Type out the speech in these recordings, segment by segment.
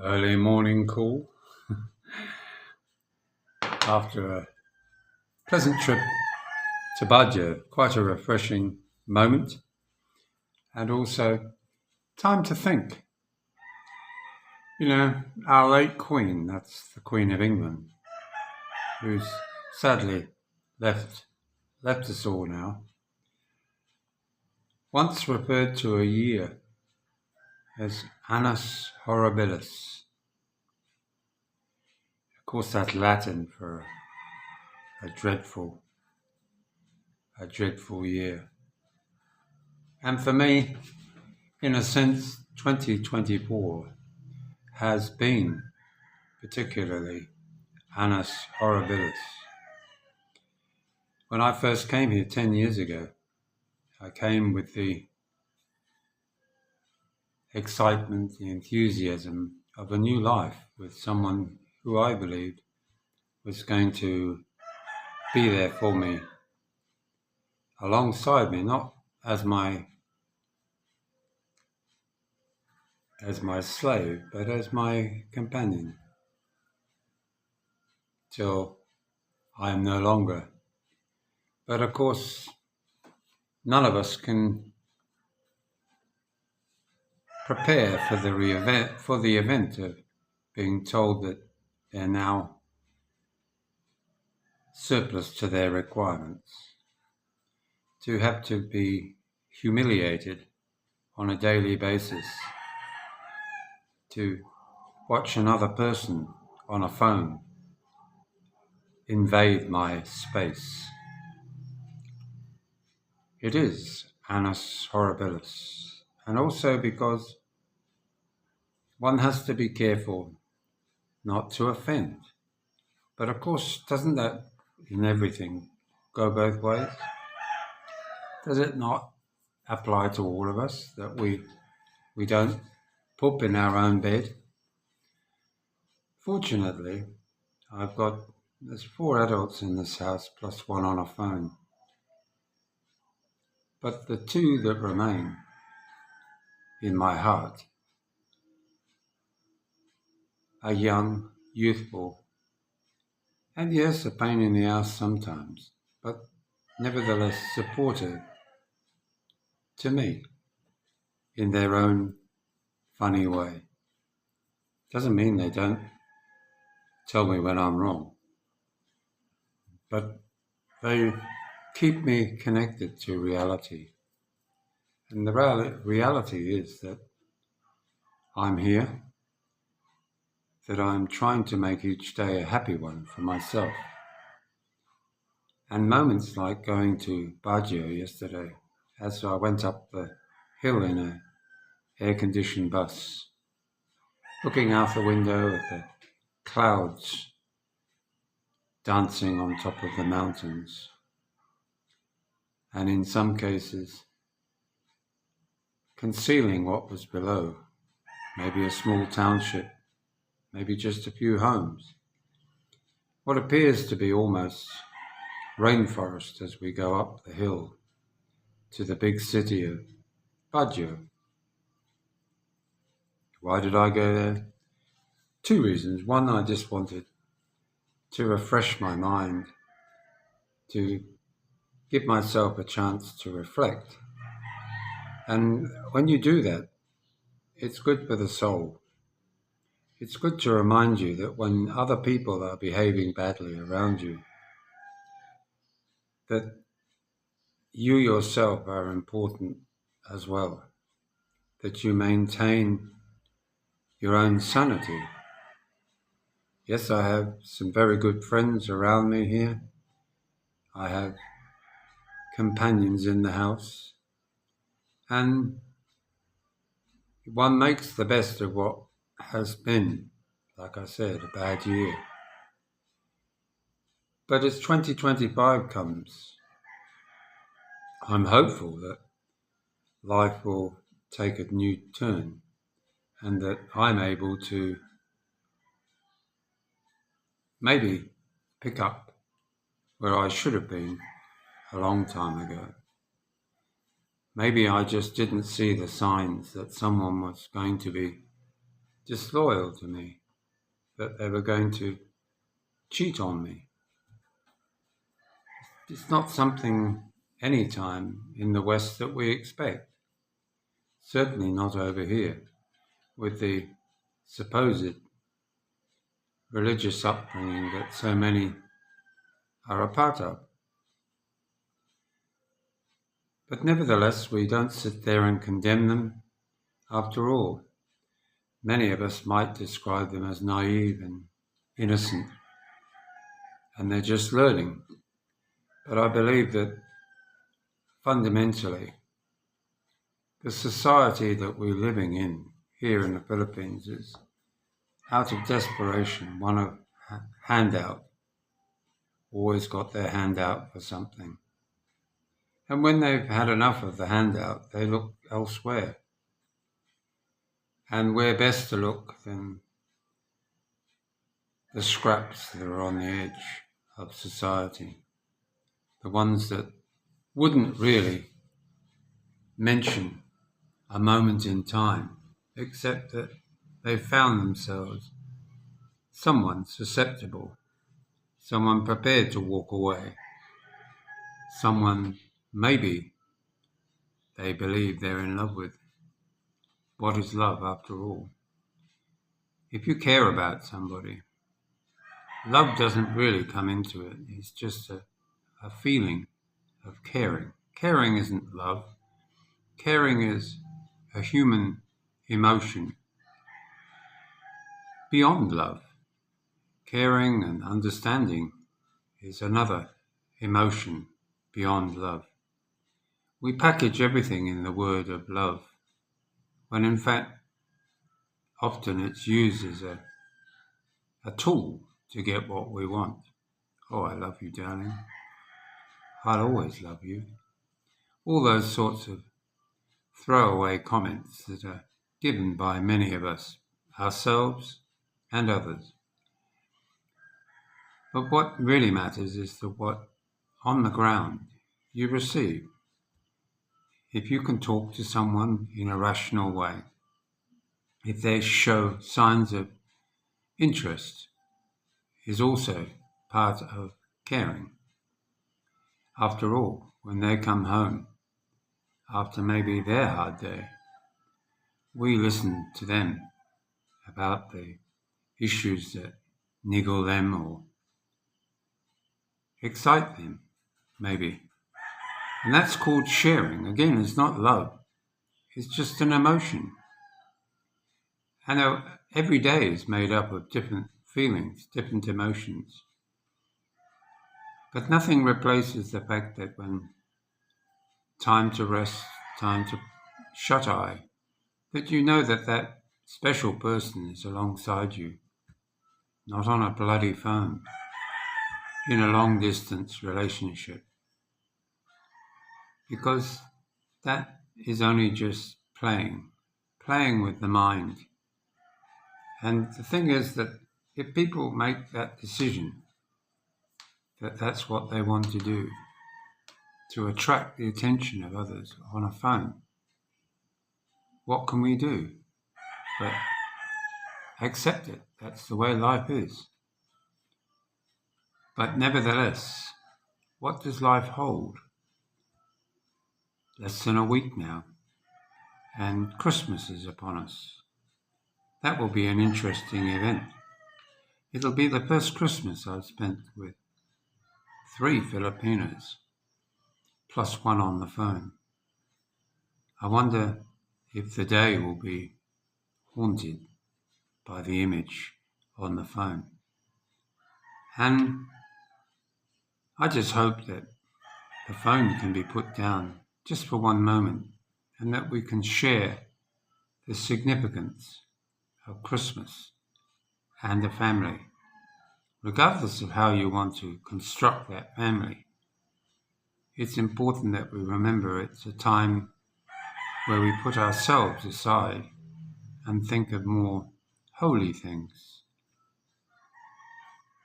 Early morning call after a pleasant trip to Baja, quite a refreshing moment, and also time to think. Our late Queen, that's the Queen of England, who's sadly left us all now, once referred to a year as Annus Horribilis. Of course, that's Latin for a dreadful year. And for me, in a sense, 2024 has been particularly Annus Horribilis. When I first came here 10 years ago, I came with the excitement, the enthusiasm of a new life with someone who I believed was going to be there for me, alongside me, not as my slave, but as my companion, till I am no longer. But of course, none of us can prepare for the event of being told that they're now surplus to their requirements, to have to be humiliated on a daily basis, to watch another person on a phone invade my space. It is Annus Horribilis, and also because one has to be careful not to offend. But of course, doesn't that in everything go both ways? Does it not apply to all of us that we don't poop in our own bed? Fortunately, there's 4 adults in this house plus one on a phone. But the 2 that remain in my heart are young, youthful, and yes, a pain in the ass sometimes, but nevertheless supportive to me in their own funny way. Doesn't mean they don't tell me when I'm wrong, but they keep me connected to reality. And the reality is that I'm here, that I'm trying to make each day a happy one for myself. And moments like going to Baguio yesterday, as I went up the hill in an air-conditioned bus, looking out the window at the clouds dancing on top of the mountains, and in some cases concealing what was below, maybe a small township, maybe just a few homes, what appears to be almost rainforest as we go up the hill to the big city of Baguio. Why did I go there? 2 reasons. One, I just wanted to refresh my mind, to give myself a chance to reflect. And when you do that, it's good for the soul. It's good to remind you that when other people are behaving badly around you, that you yourself are important as well, that you maintain your own sanity. Yes, I have some very good friends around me here. I have companions in the house, and one makes the best of what has been, like I said, a bad year. But as 2025 comes, I'm hopeful that life will take a new turn and that I'm able to maybe pick up where I should have been a long time ago. Maybe I just didn't see the signs that someone was going to be disloyal to me, that they were going to cheat on me. It's not something any time in the West that we expect. Certainly not over here, with the supposed religious upbringing that so many are a part of. But nevertheless, we don't sit there and condemn them. After all, many of us might describe them as naive and innocent, and they're just learning. But I believe that fundamentally, the society that we're living in here in the Philippines is, out of desperation, one of handout, always got their hand out for something. And when they've had enough of the handout, they look elsewhere. And where best to look than the scraps that are on the edge of society, the ones that wouldn't really mention a moment in time, except that they found themselves someone susceptible, someone prepared to walk away, someone maybe they believe they're in love with. What is love after all? If you care about somebody, love doesn't really come into it. It's just a feeling of caring. Caring isn't love. Caring is a human emotion beyond love. Caring and understanding is another emotion beyond love. We package everything in the word of love, when in fact, often it's used as a tool to get what we want. Oh, I love you, darling. I'll always love you. All those sorts of throwaway comments that are given by many of us, ourselves and others. But what really matters is what on the ground you receive. If you can talk to someone in a rational way, if they show signs of interest, is also part of caring. After all, when they come home, after maybe their hard day, we listen to them about the issues that niggle them or excite them, maybe. And that's called sharing. Again, it's not love. It's just an emotion. And every day is made up of different feelings, different emotions. But nothing replaces the fact that when time to rest, time to shut eye, that you know that that special person is alongside you, not on a bloody phone, in a long-distance relationship. Because that is only just playing with the mind. And the thing is that if people make that decision, that that's what they want to do, to attract the attention of others on a phone, what can we do but accept it? That's the way life is. But nevertheless, what does life hold? Less than a week now, and Christmas is upon us. That will be an interesting event. It'll be the first Christmas I've spent with 3 Filipinos, plus one on the phone. I wonder if the day will be haunted by the image on the phone. And I just hope that the phone can be put down just for one moment, and that we can share the significance of Christmas and a family, regardless of how you want to construct that family. It's important that we remember it's a time where we put ourselves aside and think of more holy things.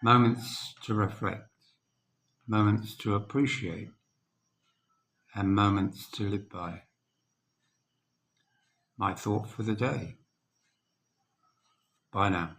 Moments to reflect, moments to appreciate, and moments to live by. My thought for the day. Bye now.